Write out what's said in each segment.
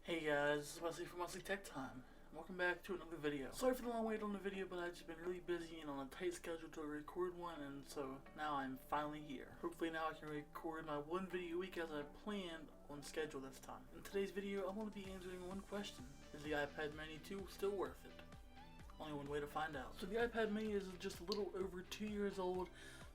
Hey guys, this is Wesley from WesleysTechTime. Welcome back to another video. Sorry for the long wait on the video, but I've just been really busy and on a tight schedule to record one, and so now I'm finally here. Hopefully now I can record my one video a week as I planned on schedule this time. In today's video, I'm going to be answering one question. Is the iPad Mini 2 still worth it? Only one way to find out. So the iPad Mini is just a little over 2 years old,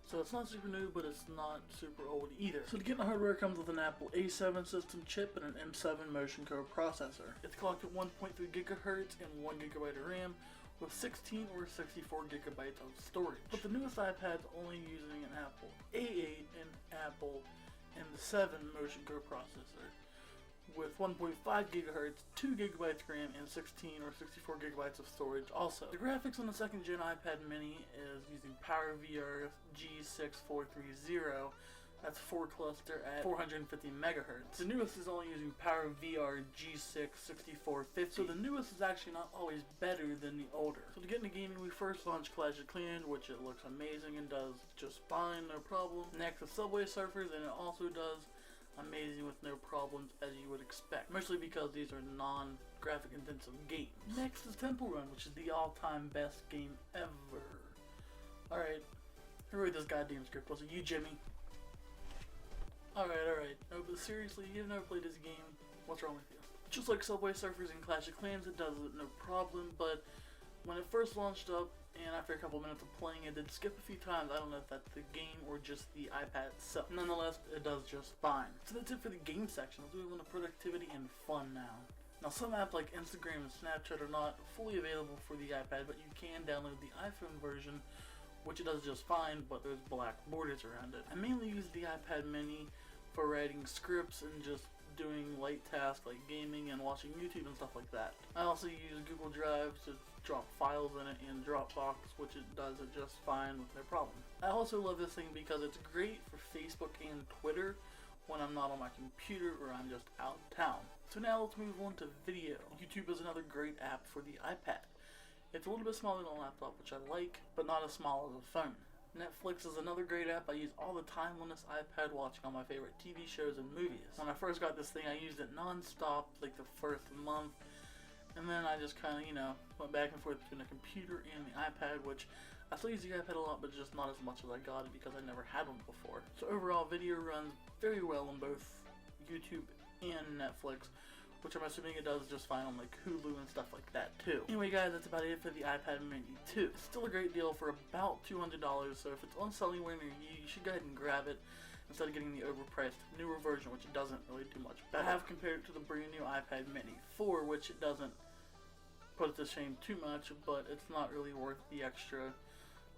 so it's not super new, but it's not super old either. So to get the hardware, it comes with an Apple A7 system chip and an M7 Motion Core processor. It's clocked at 1.3 GHz and 1 GB of RAM with 16 or 64 GB of storage. But the newest iPad's only using an Apple A8 and Apple M7 Motion Core processor with 1.5 GHz, 2 GB of RAM, and 16 or 64 GB of storage also. The graphics on the second gen iPad Mini is using PowerVR G6430. That's 4 cluster at 450 MHz. The newest is only using PowerVR G66450. So the newest is actually not always better than the older. So to get into gaming, we first launched Clash of Clans, which it looks amazing and does just fine, no problem. Next is Subway Surfers, and it also does amazing with no problems as you would expect, mostly because these are non-graphic intensive games. Next is Temple Run, which is the all-time best game ever. Alright, who wrote this goddamn script? Was it you, Jimmy? Alright. No, but seriously, you've never played this game. What's wrong with you? Just like Subway Surfers and Clash of Clans, it does it no problem, but when it first launched up, and after a couple minutes of playing, it did skip a few times. I don't know if that's the game or just the iPad itself. Nonetheless, it does just fine. So that's it for the game section. Let's move on to productivity and fun now. Now, some apps like Instagram and Snapchat are not fully available for the iPad, but you can download the iPhone version, which it does just fine, but there's black borders around it. I mainly use the iPad Mini for writing scripts and just doing light tasks like gaming and watching YouTube and stuff like that. I also use Google Drive to drop files in it and Dropbox, which it does it just fine with no problem. I also love this thing because it's great for Facebook and Twitter when I'm not on my computer or I'm just out of town. So now let's move on to video. YouTube is another great app for the iPad. It's a little bit smaller than a laptop, which I like, but not as small as a phone. Netflix is another great app I use all the time on this iPad watching all my favorite TV shows and movies. When I first got this thing, I used it non-stop like the first month, and then I just kind of, went back and forth between the computer and the iPad, which I still use the iPad a lot, but just not as much as I got it because I never had one before. So overall, video runs very well on both YouTube and Netflix, which I'm assuming it does just fine on like Hulu and stuff like that too. Anyway guys, that's about it for the iPad Mini 2. It's still a great deal for about $200, so if it's on sale anywhere near you, you should go ahead and grab it instead of getting the overpriced newer version, which it doesn't really do much better. I have compared it to the brand new iPad Mini 4, which it doesn't put it to shame too much, but it's not really worth the extra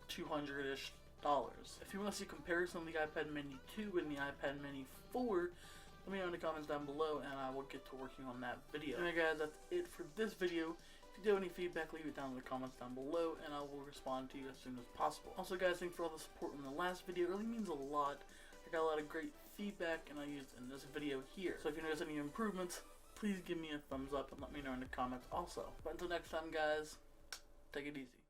$200-ish. If you want to see a comparison of the iPad Mini 2 and the iPad Mini 4, let me know in the comments down below and I will get to working on that video. Anyway guys, that's it for this video. If you do have any feedback, leave it down in the comments down below and I will respond to you as soon as possible. Also guys, thanks for all the support in the last video. It really means a lot. I got a lot of great feedback and I used in this video here. So if you notice any improvements, please give me a thumbs up and let me know in the comments also. But until next time guys, take it easy.